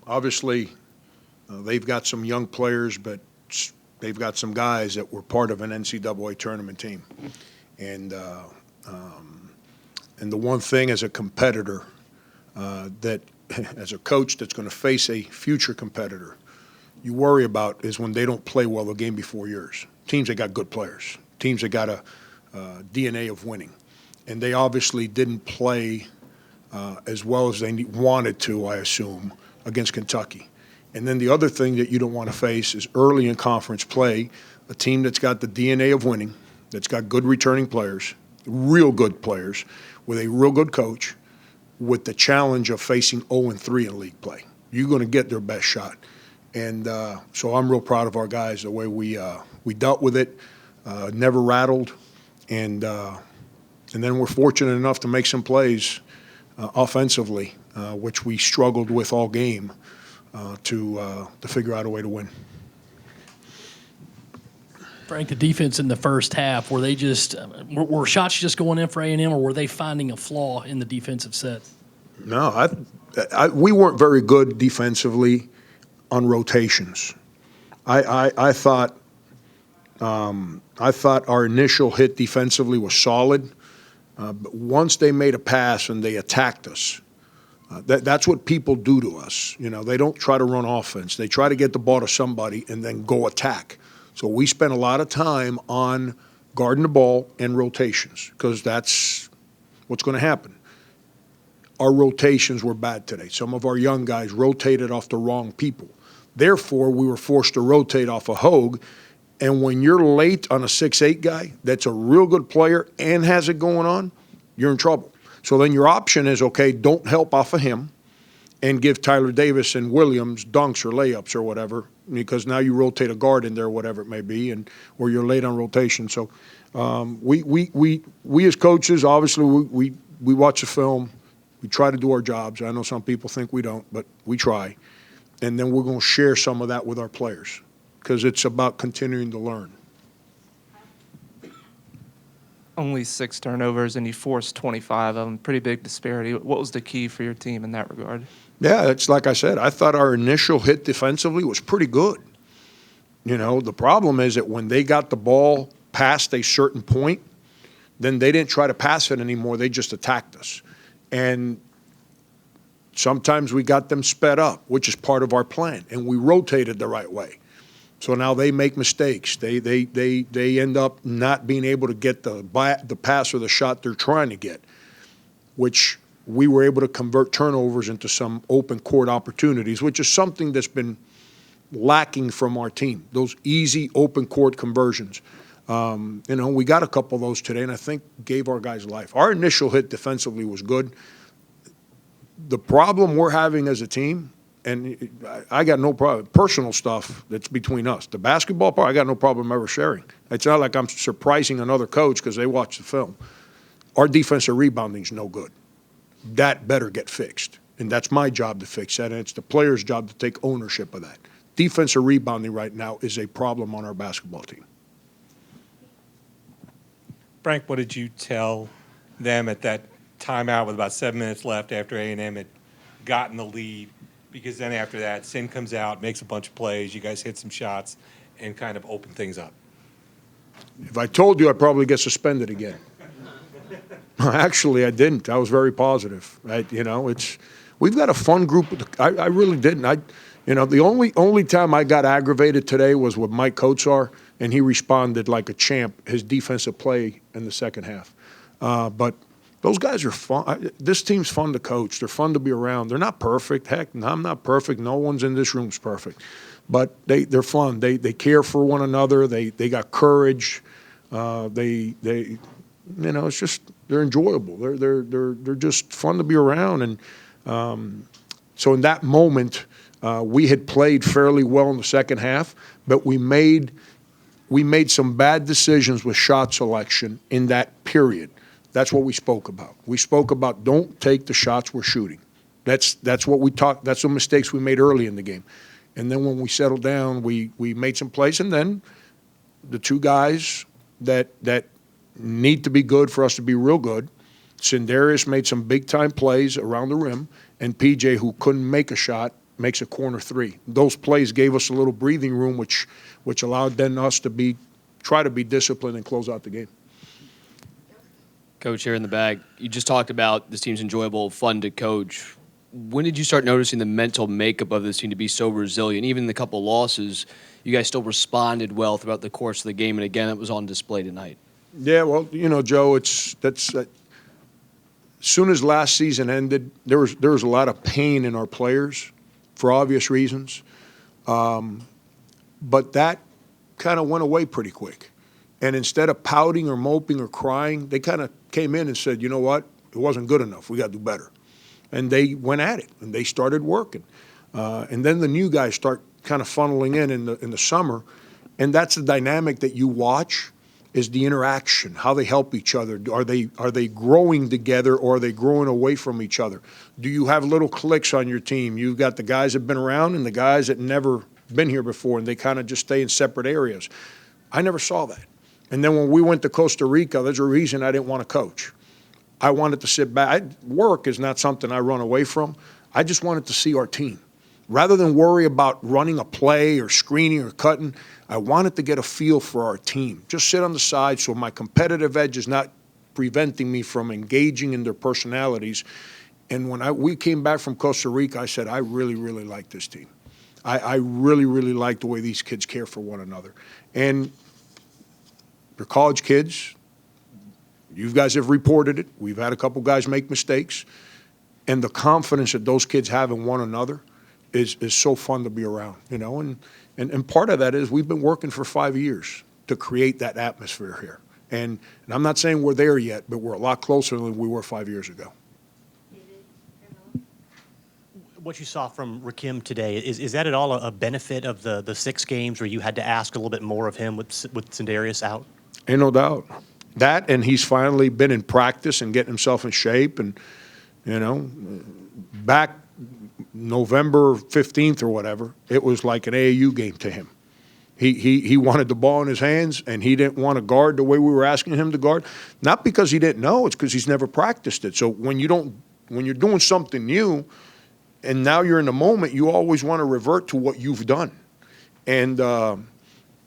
Obviously, they've got some young players, but they've got some guys that were part of an NCAA tournament team. And and the one thing as a competitor that, as a coach that's going to face a future competitor, you worry about is when they don't play well the game before yours. Teams that got good players, teams that got a DNA of winning. And they obviously didn't play as well as they wanted to, I assume, against Kentucky. And then the other thing that you don't want to face is early in conference play, a team that's got the DNA of winning, that's got good returning players, real good players, with a real good coach, with the challenge of facing 0-3 in league play. You're going to get their best shot. And so I'm real proud of our guys, the way we dealt with it, never rattled. And then we're fortunate enough to make some plays offensively, which we struggled with all game to figure out a way to win. Frank, the defense in the first half, were they just were shots just going in for A&M, or were they finding a flaw in the defensive set? No, we weren't very good defensively on rotations. I thought our initial hit defensively was solid, but once they made a pass and they attacked us, that's what people do to us. They don't try to run offense. They try to get the ball to somebody and then go attack. So we spent a lot of time on guarding the ball and rotations because that's what's going to happen. Our rotations were bad today. Some of our young guys rotated off the wrong people. Therefore, we were forced to rotate off a Hogue. And when you're late on a 6'8" guy that's a real good player and has it going on, you're in trouble. So then your option is, okay, don't help off of him and give Tyler Davis and Williams dunks or layups or whatever, because now you rotate a guard in there, whatever it may be, or you're late on rotation. So we as coaches, obviously, we watch the film. We try to do our jobs. I know some people think we don't, but we try. And then we're going to share some of that with our players because it's about continuing to learn. Only 6 turnovers, and you forced 25 of them. Pretty big disparity. What was the key for your team in that regard? Yeah, it's like I said, I thought our initial hit defensively was pretty good. The problem is that when they got the ball past a certain point, then they didn't try to pass it anymore. They just attacked us. And sometimes we got them sped up, which is part of our plan, and we rotated the right way. So now they make mistakes. They end up not being able to get the pass or the shot they're trying to get, which we were able to convert turnovers into some open court opportunities, which is something that's been lacking from our team, those easy open court conversions. We got a couple of those today, and I think gave our guys life. Our initial hit defensively was good. The problem we're having as a team, and I got no problem, personal stuff that's between us. The basketball part, I got no problem ever sharing. It's not like I'm surprising another coach because they watch the film. Our defensive rebounding is no good. That better get fixed, and that's my job to fix that, and it's the player's job to take ownership of that. Defensive rebounding right now is a problem on our basketball team. Frank, what did you tell them at that timeout with about 7 minutes left after A&M had gotten the lead? Because then after that, Sin comes out, makes a bunch of plays, you guys hit some shots, and kind of open things up. If I told you, I'd probably get suspended again. Actually, I didn't. I was very positive. We've got a fun group. I really didn't. The only time I got aggravated today was with Mike Kotsar, and he responded like a champ, his defensive play in the second half. But those guys are fun. This team's fun to coach. They're fun to be around. They're not perfect. Heck, I'm not perfect. No one's in this room's perfect. But they're fun. They care for one another. They got courage. It's just they're enjoyable. They're just fun to be around. And so in that moment, we had played fairly well in the second half, but we made some bad decisions with shot selection in that period. That's what we spoke about. We spoke about don't take the shots we're shooting. That's what we talked. That's the mistakes we made early in the game. And then when we settled down, we made some plays. And then the two guys that need to be good for us to be real good, Sindarius made some big-time plays around the rim, and PJ, who couldn't make a shot, makes a corner three. Those plays gave us a little breathing room, which allowed then us to try to be disciplined and close out the game. Coach, here in the back, you just talked about this team's enjoyable, fun to coach. When did you start noticing the mental makeup of this team to be so resilient? Even the couple losses, you guys still responded well throughout the course of the game, and again, it was on display tonight. Yeah, well, Joe, as soon as last season ended, there was a lot of pain in our players for obvious reasons, but that kind of went away pretty quick. And instead of pouting or moping or crying, they kind of came in and said, you know what, it wasn't good enough. We got to do better. And they went at it, and they started working. And then the new guys start kind of funneling in the summer, and that's the dynamic that you watch is the interaction, how they help each other. Are they growing together, or are they growing away from each other? Do you have little cliques on your team? You've got the guys that have been around and the guys that never been here before, and they kind of just stay in separate areas. I never saw that. And then when we went to Costa Rica, there's a reason I didn't want to coach. I wanted to sit back. Work is not something I run away from. I just wanted to see our team. Rather than worry about running a play or screening or cutting, I wanted to get a feel for our team. Just sit on the side so my competitive edge is not preventing me from engaging in their personalities. And when we came back from Costa Rica, I said, I really, really like this team. I really, really like the way these kids care for one another. And they're college kids. You guys have reported it. We've had a couple guys make mistakes. And the confidence that those kids have in one another is so fun to be around, And part of that is we've been working for 5 years to create that atmosphere here. And I'm not saying we're there yet, but we're a lot closer than we were 5 years ago. What you saw from Rakim today, is that at all a benefit of the 6 games where you had to ask a little bit more of him with Sindarius out? Ain't no doubt. That, and he's finally been in practice and getting himself in shape. And, back November 15th or whatever, it was like an AAU game to him. He wanted the ball in his hands, and he didn't want to guard the way we were asking him to guard. Not because he didn't know, it's because he's never practiced it. So when you're doing something new, and now you're in the moment, you always want to revert to what you've done. And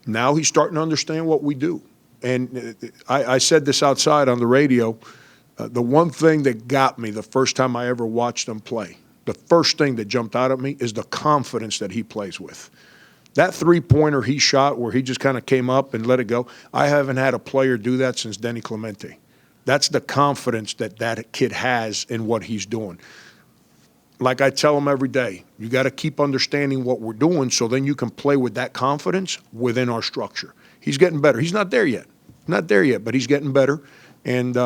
now he's starting to understand what we do. And I said this outside on the radio, the one thing that got me the first time I ever watched him play, the first thing that jumped out at me is the confidence that he plays with. That three-pointer he shot where he just kind of came up and let it go, I haven't had a player do that since Denny Clemente. That's the confidence that kid has in what he's doing. Like I tell him every day, you got to keep understanding what we're doing so then you can play with that confidence within our structure. He's getting better. He's not there yet. Not there yet, but he's getting better. And,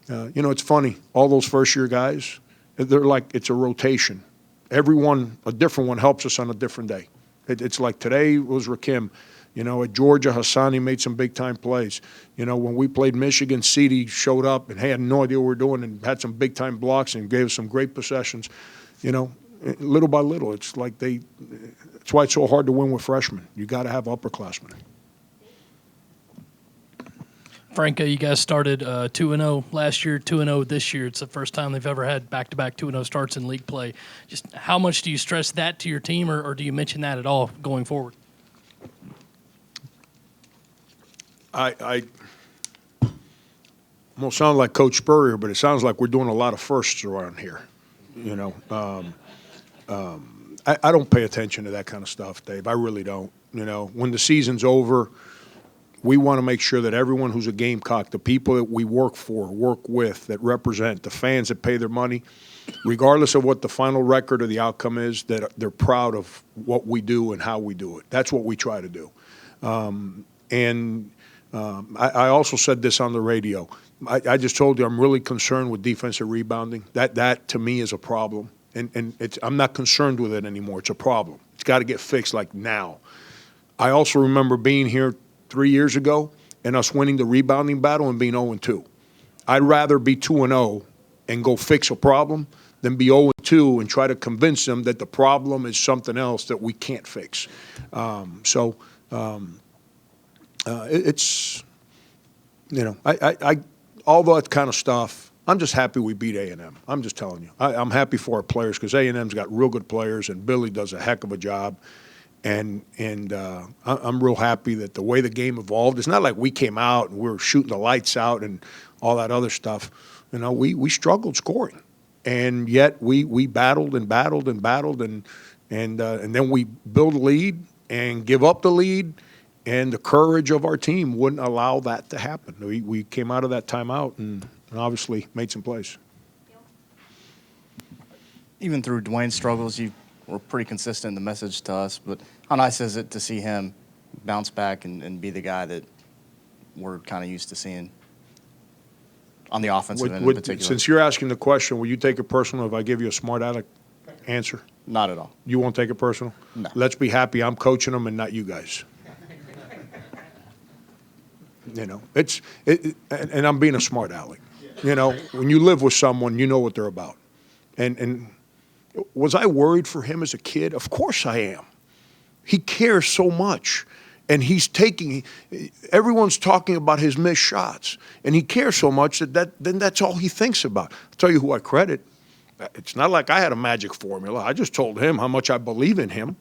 it's funny. All those first-year guys, they're like it's a rotation. Everyone, a different one, helps us on a different day. It's like today was Rakim. At Georgia, Hassani made some big-time plays. When we played Michigan, Ceedee showed up and had no idea what we were doing and had some big-time blocks and gave us some great possessions. Little by little, it's like it's why it's so hard to win with freshmen. You got to have upperclassmen. Franco, you guys started 2-0 last year, 2-0 this year. It's the first time they've ever had back-to-back 2-0 starts in league play. Just how much do you stress that to your team, or do you mention that at all going forward? I won't sound like Coach Spurrier, but it sounds like we're doing a lot of firsts around here. I don't pay attention to that kind of stuff, Dave. I really don't. When the season's over, we want to make sure that everyone who's a Gamecock, the people that we work for, work with, that represent, the fans that pay their money, regardless of what the final record or the outcome is, that they're proud of what we do and how we do it. That's what we try to do. I also said this on the radio. I just told you I'm really concerned with defensive rebounding. That to me is a problem. And I'm not concerned with it anymore. It's a problem. It's got to get fixed like now. I also remember being here 3 years ago and us winning the rebounding battle and being 0-2. I'd rather be 2-0 and go fix a problem than be 0-2 and try to convince them that the problem is something else that we can't fix. It's, all that kind of stuff, I'm just happy we beat A&M. I'm just telling you. I'm happy for our players because A&M's got real good players, and Billy does a heck of a job. And I'm real happy that the way the game evolved, it's not like we came out and we were shooting the lights out and all that other stuff. You know, we struggled scoring, and yet we battled and battled and battled, and then we build a lead and give up the lead, and the courage of our team wouldn't allow that to happen. We came out of that timeout and obviously made some plays. Even through Dwayne's struggles, you were pretty consistent in the message to us. But how nice is it to see him bounce back and be the guy that we're kind of used to seeing on the offensive end in particular? Since you're asking the question, will you take it personal if I give you a smart aleck answer? Not at all. You won't take it personal? No. Let's be happy I'm coaching them and not you guys. You know, and I'm being a smart aleck. You know, when you live with someone, you know what they're about. And was I worried for him as a kid? Of course I am. He cares so much. And he's everyone's talking about his missed shots. And he cares so much then that's all he thinks about. I'll tell you who I credit. It's not like I had a magic formula. I just told him how much I believe in him.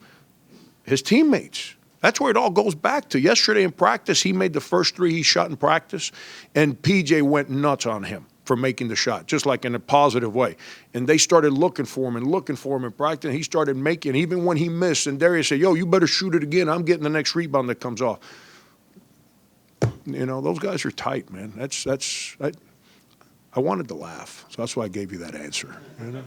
His teammates. That's where it all goes back to. Yesterday in practice, he made the first 3 he shot in practice, and PJ went nuts on him for making the shot, just like in a positive way. And they started looking for him in practice, and he started making, even when he missed, and Darius said, yo, you better shoot it again. I'm getting the next rebound that comes off. You know, those guys are tight, man. I wanted to laugh, so that's why I gave you that answer. You know?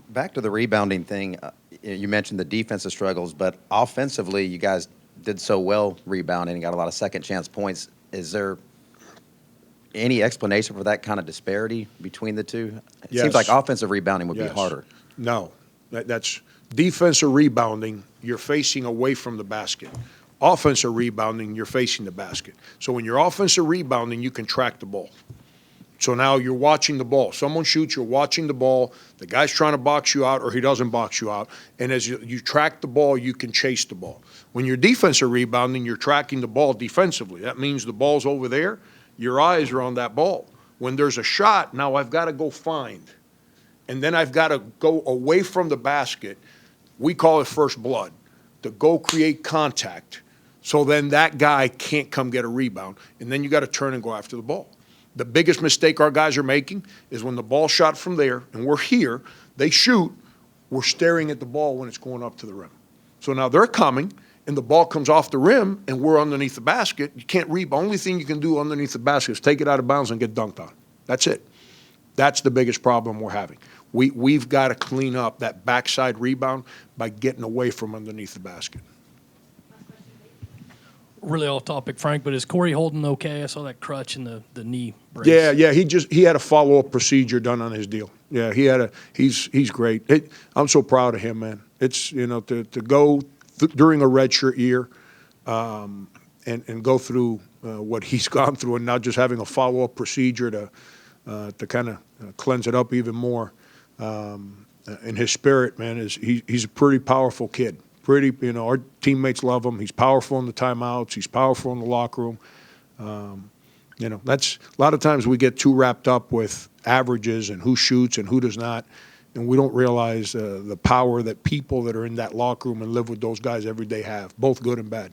Back to the rebounding thing, you mentioned the defensive struggles, but offensively, you guys did so well rebounding and got a lot of second chance points. Is there any explanation for that kind of disparity between the two? It Yes. seems like offensive rebounding would Yes. be harder. No, that's defensive rebounding, you're facing away from the basket. Offensive rebounding, you're facing the basket. So when you're offensive rebounding, you can track the ball. So now you're watching the ball. Someone shoots, you're watching the ball. The guy's trying to box you out or he doesn't box you out. And as you track the ball, you can chase the ball. When you're defensive rebounding, you're tracking the ball defensively. That means the ball's over there. Your eyes are on that ball. When there's a shot, now I've got to go find. And then I've got to go away from the basket. We call it first blood, to go create contact. So then that guy can't come get a rebound. And then you got to turn and go after the ball. The biggest mistake our guys are making is when the ball shot from there and we're here, they shoot, we're staring at the ball when it's going up to the rim. So now they're coming and the ball comes off the rim and we're underneath the basket. You can't rebound. Only thing you can do underneath the basket is take it out of bounds and get dunked on. That's it. That's the biggest problem we're having. We've got to clean up that backside rebound by getting away from underneath the basket. Really off topic, Frank, but is Corey Holden okay? I saw that crutch and the knee brace. Yeah. He had a follow-up procedure done on his deal. Yeah, he's great. I'm so proud of him, man. It's, you know, to go during a redshirt year and go through what he's gone through, and now just having a follow-up procedure to kind of cleanse it up even more. And his spirit, man, he's a pretty powerful kid. You know, our teammates love him. He's powerful in the timeouts. He's powerful in the locker room. You know, that's a lot of times we get too wrapped up with averages and who shoots and who does not, and we don't realize the power that people that are in that locker room and live with those guys every day have, both good and bad.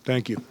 Thank you.